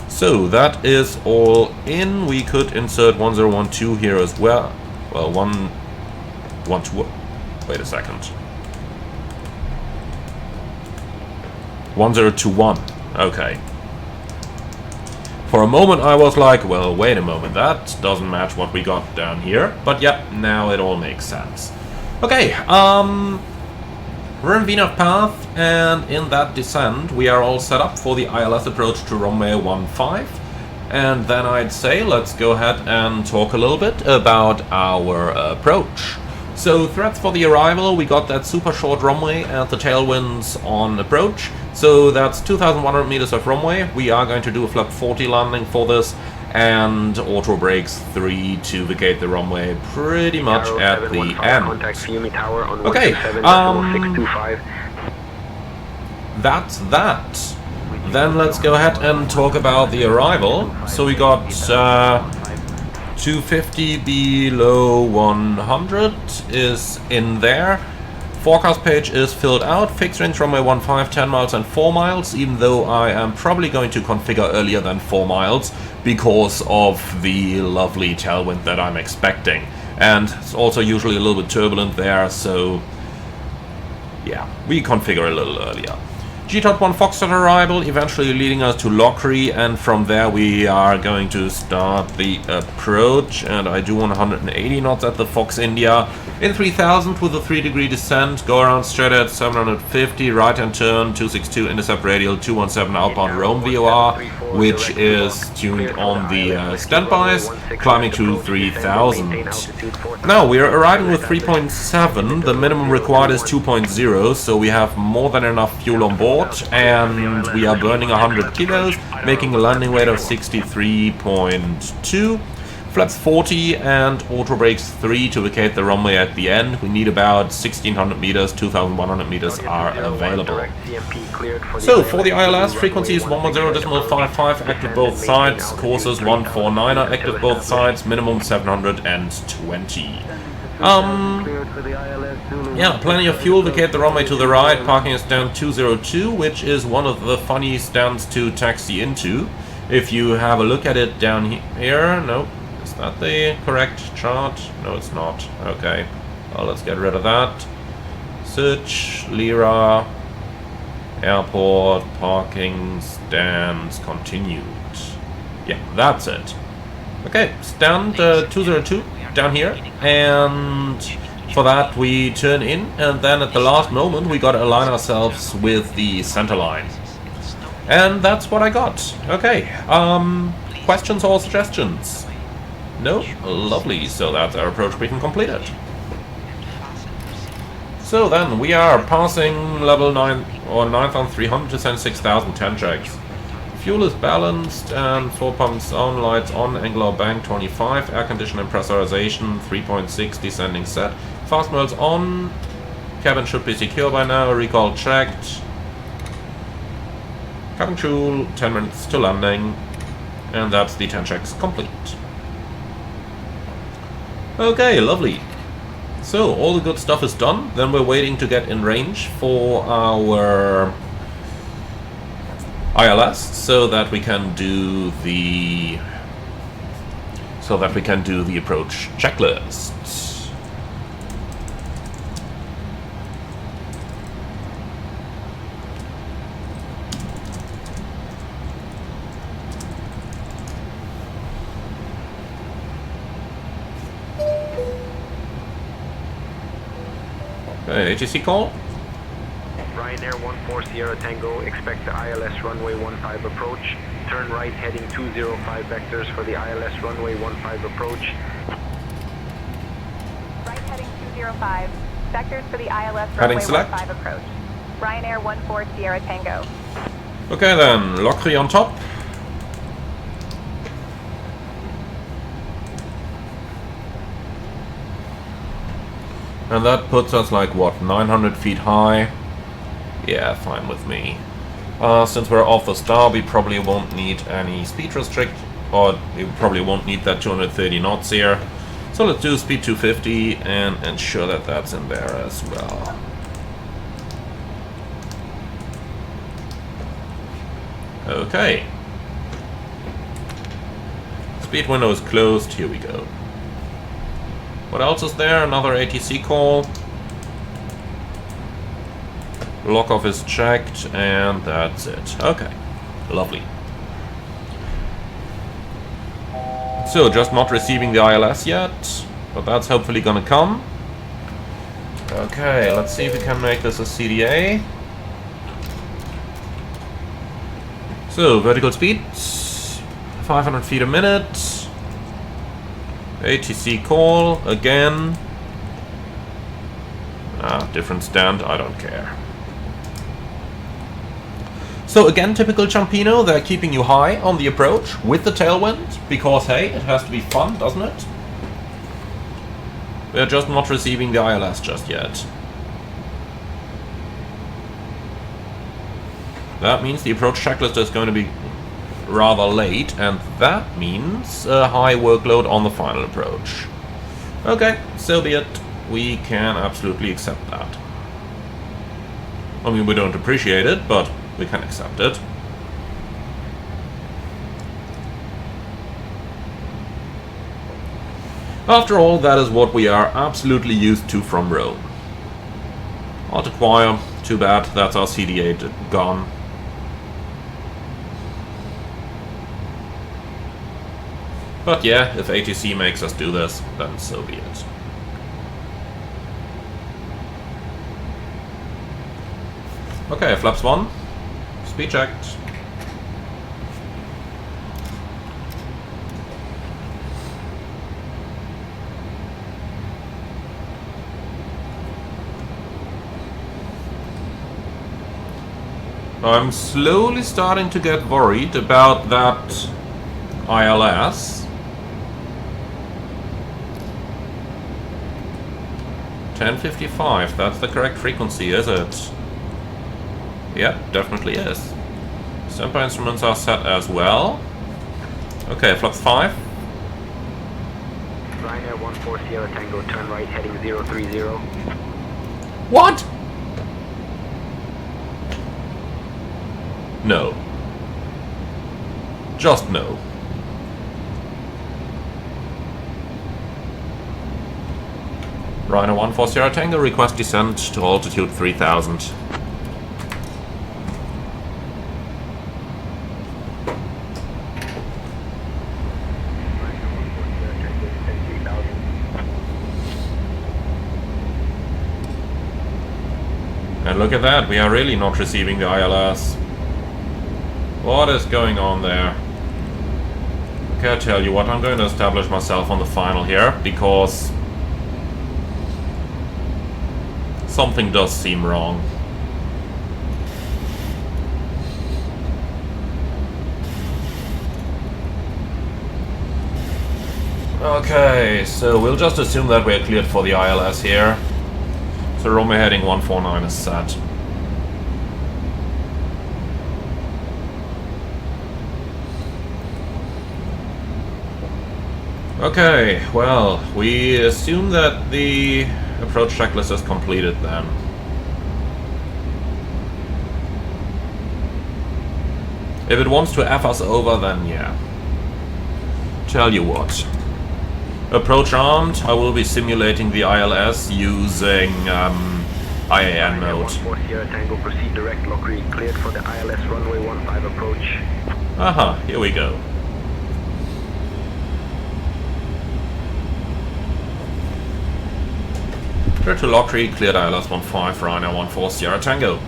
A: So that is all in. We could insert 1012 here as well. Well, 112. Wait a second. 1021. Okay. For a moment I was like, well, wait a moment, that doesn't match what we got down here. But yeah, now it all makes sense. Okay, we're in VNAV path, and in that descent we are all set up for the ILS approach to runway 15. And then I'd say let's go ahead and talk a little bit about our approach. So threats for the arrival, we got that super short runway and the tailwinds on approach. So that's 2,100 meters of runway. We are going to do a flap 40 landing for this, and auto brakes 3 to vacate the runway pretty much at the end.
E: Contact Fiume Tower on
A: okay, that's that. Then let's go ahead and talk about the arrival. So we got 250 below 100 is in there. Forecast page is filled out. Fixed range runway 15, 10 miles and 4 miles, even though I am probably going to configure earlier than 4 miles because of the lovely tailwind that I'm expecting. And it's also usually a little bit turbulent there, so yeah, we configure a little earlier. GTOT 1 Foxtrot arrival, eventually leading us to Lockery, and from there we are going to start the approach, and I do 180 knots at the Fox India in 3000 with a 3-degree descent, go around straight at 750, right hand turn, 262 intercept radial, 217 outbound Rome VOR, which is tuned on the standbys, climbing to 3000. Now we are arriving with 3.7, the minimum required is 2.0, so we have more than enough fuel on board. And we are burning 100 kilos, making a landing weight of 63.2, flaps 40 and auto brakes 3 to vacate the runway at the end. We need about 1600 meters, 2100 meters are available. So for the ILS, frequency is 110.55, active both sides, courses 149er, active both sides, minimum 720. Yeah, plenty of fuel, vacate the runway to the right, parking is stand 202, which is one of the funny stands to taxi into. If you have a look at it down here, no, is that the correct chart? No, it's not. Okay, well, let's get rid of that. Search, Lira, airport, parking, stands, continued. Yeah, that's it. Okay, stand 202. Down here, and for that we turn in, and then at the last moment we gotta align ourselves with the center line, and that's what I got. Okay, questions or suggestions? No? Lovely, so that's our approach briefing completed. So then we are passing level 9 or 9300 to send 6010 checks. Fuel is balanced and 4 pumps on, lights on, angular bank 25, air condition and pressurization 3.6, descending set. Fast modes on, cabin should be secure by now, recall checked. Cabin fuel, 10 minutes to landing, and that's the 10 checks complete. Okay, lovely. So all the good stuff is done, then we're waiting to get in range for our ILS, so that we can do the approach checklist. Okay, ATC call.
E: Ryanair 14 Sierra Tango, expect the ILS runway 15 approach. Turn right heading 205 vectors for the ILS runway 15 approach.
G: Right heading 205, vectors for the ILS
A: Heading
G: runway
A: select.
G: 15 approach. Ryanair 14 Sierra Tango.
A: Okay then, Lockery on top. And that puts us like, what, 900 feet high? Yeah, fine with me. Since we're off the star, we probably won't need any speed restrict, or we probably won't need that 230 knots here. So let's do speed 250 and ensure that that's in there as well. Okay. Speed window is closed, here we go. What else is there? Another ATC call. Lockoff is checked, and that's it. Okay, lovely. So, just not receiving the ILS yet, but that's hopefully gonna come. Okay, let's see if we can make this a CDA. So, vertical speed, 500 feet a minute. ATC call, again. Different stand, I don't care. So again, typical Ciampino, they're keeping you high on the approach with the tailwind, because hey, it has to be fun, doesn't it? We're just not receiving the ILS just yet. That means the approach checklist is going to be rather late, and that means a high workload on the final approach. Okay, so be it. We can absolutely accept that. I mean, we don't appreciate it, but we can accept it. After all, that is what we are absolutely used to from Rome. Alt acquire, too bad, that's our CD8 gone. But yeah, if ATC makes us do this, then so be it. Okay, flaps 1. Speed checked. I'm slowly starting to get worried about that ILS. 1055, that's the correct frequency, is it? Yeah, definitely is. Semper instruments are set as well. Okay, flaps 5.
E: Ryanair 14 Sierra Tango, turn right heading 030.
A: What? No. Just no. Ryanair 14 Sierra Tango, request descent to altitude 3000. And look at that, we are really not receiving the ILS. What is going on there? Okay, I tell you what, I'm going to establish myself on the final here, because something does seem wrong. Okay, so we'll just assume that we're cleared for the ILS here. So runway heading 149 is set. Okay, well, we assume that the approach checklist is completed then. If it wants to F us over, then yeah. Tell you what. Approach armed, I will be simulating the ILS using IAN mode.
E: 14 Sierra Tango, proceed direct, Lockery, cleared for the ILS runway 15 approach.
A: Aha, here we go. Clear to Lockery, cleared ILS 15, Ryanair 14 Sierra Tango.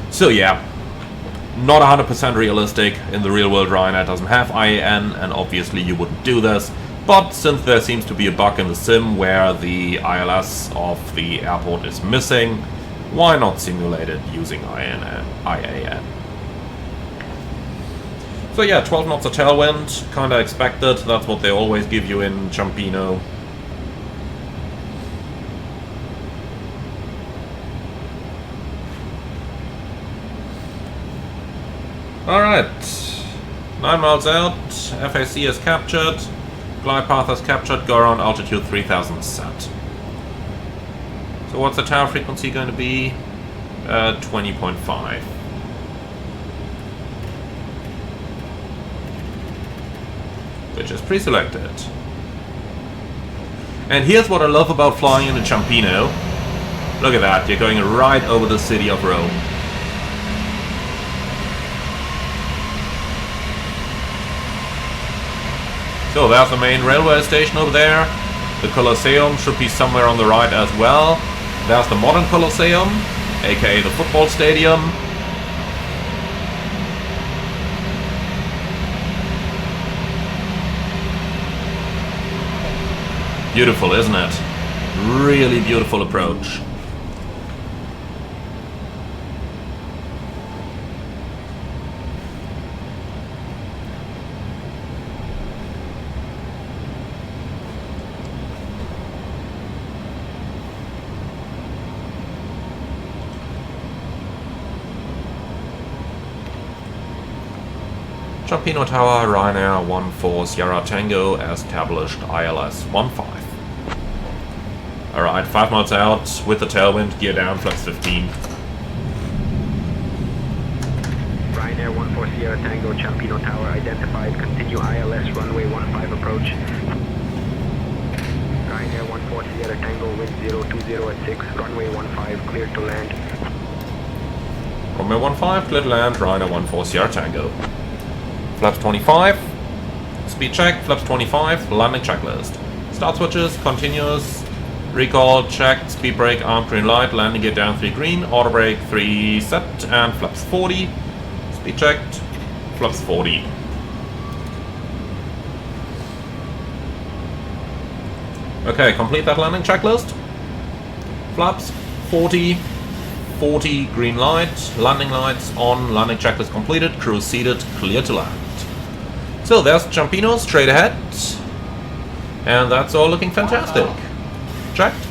A: So yeah, not 100% realistic. In the real world, Ryanair doesn't have IAN, and obviously you wouldn't do this. But since there seems to be a bug in the sim where the ILS of the airport is missing, why not simulate it using IAN? So yeah, 12 knots of tailwind, kinda expected. That's what they always give you in Ciampino. Alright, 9 miles out, FAC is captured, glide path is captured, go around altitude 3000 set. So what's the tower frequency going to be? 20.5. Which is pre-selected. And here's what I love about flying in a Ciampino. Look at that, you're going right over the city of Rome. So there's the main railway station over there. The Colosseum should be somewhere on the right as well. There's the modern Colosseum, aka the football stadium. Beautiful, isn't it? Really beautiful approach. Ciampino Tower, Ryanair 14 Sierra Tango, established ILS 15. Alright, 5 knots out with the tailwind, gear down, flaps 15.
E: Ryanair 14 Sierra Tango, Ciampino Tower identified. Continue ILS runway 15 approach. Ryanair 14 Sierra Tango, wind 020 at 6, runway 15, cleared to land.
A: Runway 15, clear to land, Ryanair 14 Sierra Tango. Flaps 25, speed check, flaps 25, landing checklist. Start switches, continuous, recall, check, speed brake, arm green light, landing gear down 3 green, auto brake 3 set, and flaps 40. Speed checked, flaps 40. Okay, complete that landing checklist. Flaps 40, 40, green light, landing lights on, landing checklist completed, crew seated, clear to land. So there's Ciampino straight ahead, and that's all looking fantastic. Checked.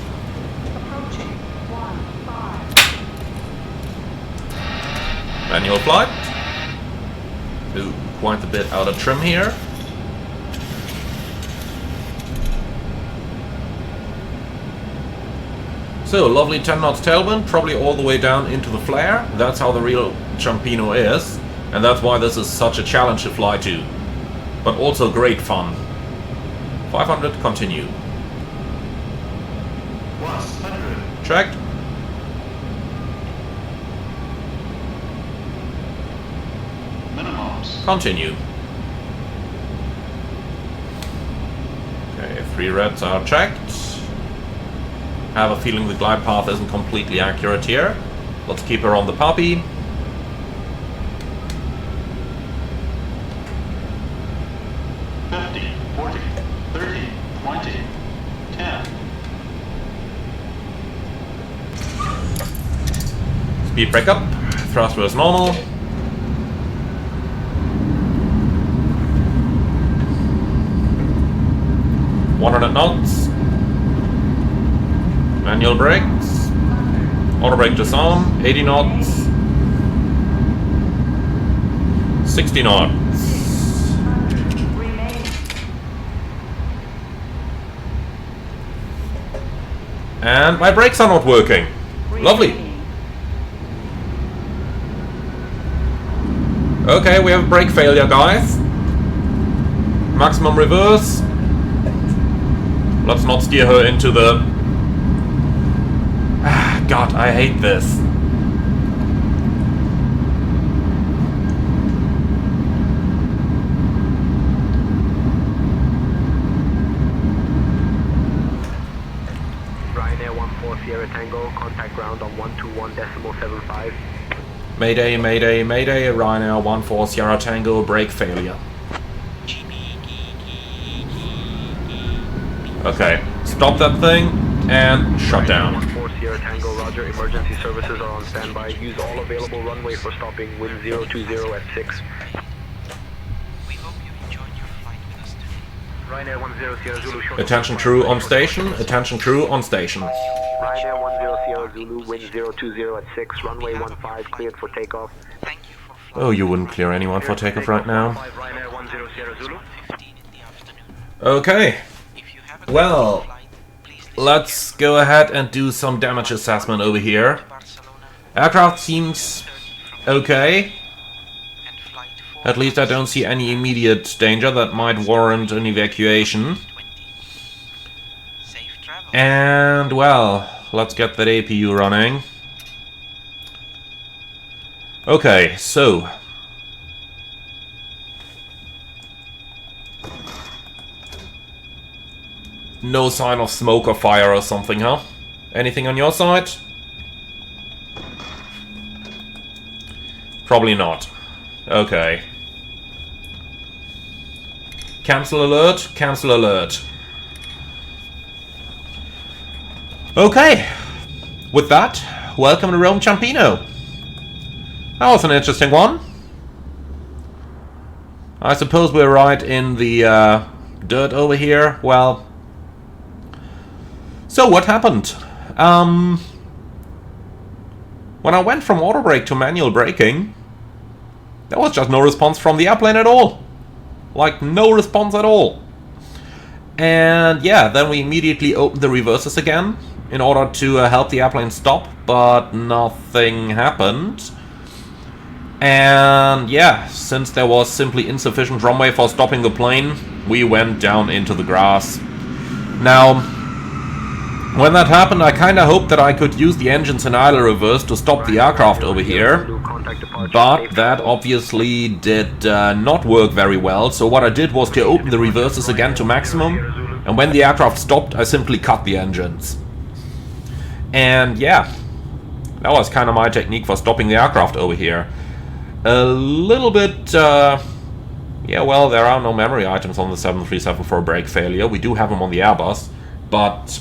B: Approaching 15.
A: Manual flight. Ooh, quite a bit out of trim here. So, lovely 10 knots tailwind, probably all the way down into the flare. That's how the real Ciampino is, and that's why this is such a challenge to fly to. But also great fun. 500, continue.
F: 100.
A: Checked.
F: Minimums.
A: Continue. Okay, 3 reds are checked. Have a feeling the glide path isn't completely accurate here. Let's keep her on the puppy. Speed brake up, thruster is normal. .100 knots. Manual brakes. Auto brake disarm. 80 knots. 60 knots. And my brakes are not working. Lovely. Okay, we have a brake failure, guys. Maximum reverse. Let's not steer her into the... God, I hate this.
E: Ryanair 14 Sierra Tango, contact ground on 121.75.
A: Mayday, mayday, mayday, Ryanair 14 Sierra Tango, brake failure. Okay, stop that thing and shut down.
E: 14 Sierra Tango, roger, emergency services are on standby. Use all available runway for stopping, wind 020 at 6.
D: We hope you enjoyed your flight with us today.
E: Ryanair 10 Sierra Zulu, short
A: Attention crew on station, attention crew on station.
E: Ryanair 10 Sierra Zulu, wind 020 at 6, runway 15, cleared for takeoff.
D: Thank you for flying
A: Oh, you wouldn't clear anyone for takeoff right now.
E: Ryanair 10 Sierra Zulu.
D: 15 in the afternoon.
A: Okay,
D: If you haven't
A: well,
D: flight, please listen
A: let's go ahead and do some damage assessment over here.
D: to Barcelona
A: Aircraft seems okay.
D: and flight
A: At least I don't see any immediate danger that might warrant an evacuation.
D: 20. Safe travel.
A: And, well, let's get that APU running. Okay, so... no sign of smoke or fire or something, huh? Anything on your side? Probably not. Okay. Cancel alert, cancel alert. Okay. With that, welcome to Rome Ciampino. That was an interesting one. I suppose we're right in the dirt over here. Well, so what happened? When I went from auto brake to manual braking, there was just no response from the airplane at all. Like, no response at all. And yeah, then we immediately opened the reversers again in order to help the airplane stop, but nothing happened. And yeah, since there was simply insufficient runway for stopping the plane, we went down into the grass. Now, when that happened, I kinda hoped that I could use the engines in idle reverse to stop the aircraft over here, but that obviously did not work very well. So what I did was to open the reversers again to maximum, and when the aircraft stopped, I simply cut the engines. And yeah, that was kind of my technique for stopping the aircraft over here. A little bit, yeah, well, there are no memory items on the 737 for a brake failure. We do have them on the Airbus, but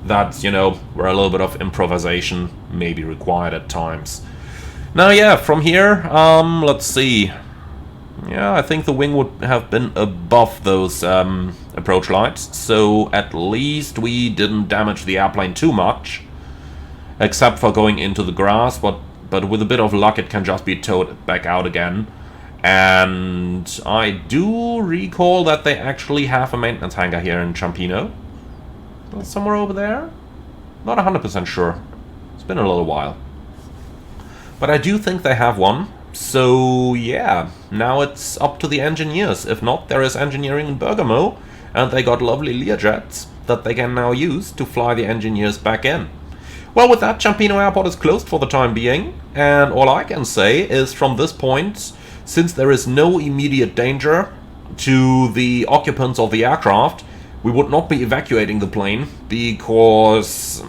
A: that's, you know, where a little bit of improvisation may be required at times. Now, yeah, from here, let's see. Yeah, I think the wing would have been above those approach lights, so at least we didn't damage the airplane too much, except for going into the grass, but with a bit of luck it can just be towed back out again. And I do recall that they actually have a maintenance hangar here in Ciampino. Somewhere over there? Not 100% sure. It's been a little while. But I do think they have one. So yeah, now it's up to the engineers. If not, there is engineering in Bergamo, and they got lovely Learjets that they can now use to fly the engineers back in. Well, with that, Ciampino Airport is closed for the time being, and all I can say is from this point, since there is no immediate danger to the occupants of the aircraft, we would not be evacuating the plane, because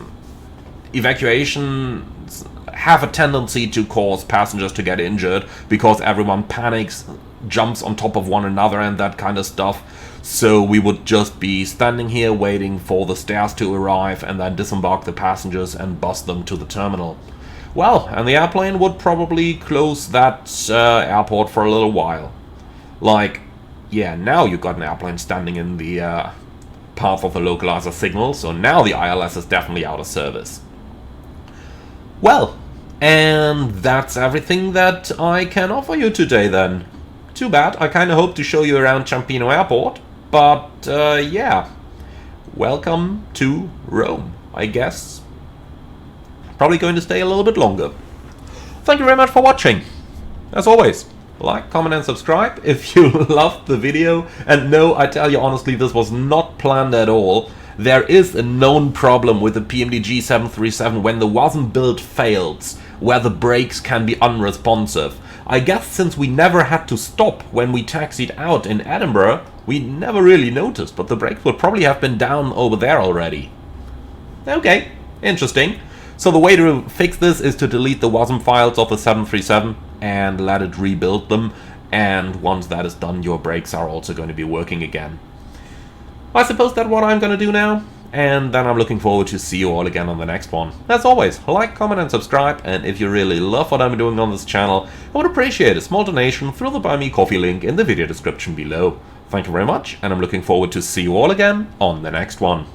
A: evacuations have a tendency to cause passengers to get injured, because everyone panics, jumps on top of one another and that kind of stuff. So we would just be standing here waiting for the stairs to arrive and then disembark the passengers and bus them to the terminal. Well, and the airplane would probably close that airport for a little while. Like, yeah, now you've got an airplane standing in the path of the localizer signal, so now the ILS is definitely out of service. Well, and that's everything that I can offer you today then. Too bad, I kinda hope to show you around Ciampino Airport, but yeah, welcome to Rome, I guess. Probably going to stay a little bit longer. Thank you very much for watching. As always, like, comment and subscribe if you loved the video. And no, I tell you honestly, this was not planned at all. There is a known problem with the PMDG 737 when the WASM build fails, where the brakes can be unresponsive. I guess since we never had to stop when we taxied out in Edinburgh, we never really noticed, but the brakes would probably have been down over there already. Okay, interesting. So the way to fix this is to delete the WASM files of the 737 and let it rebuild them, and once that is done, your brakes are also going to be working again. I suppose that's what I'm going to do now, and then I'm looking forward to see you all again on the next one. As always, like, comment and subscribe, and if you really love what I'm doing on this channel, I would appreciate a small donation through the Buy Me Coffee link in the video description below. Thank you very much, and I'm looking forward to see you all again on the next one.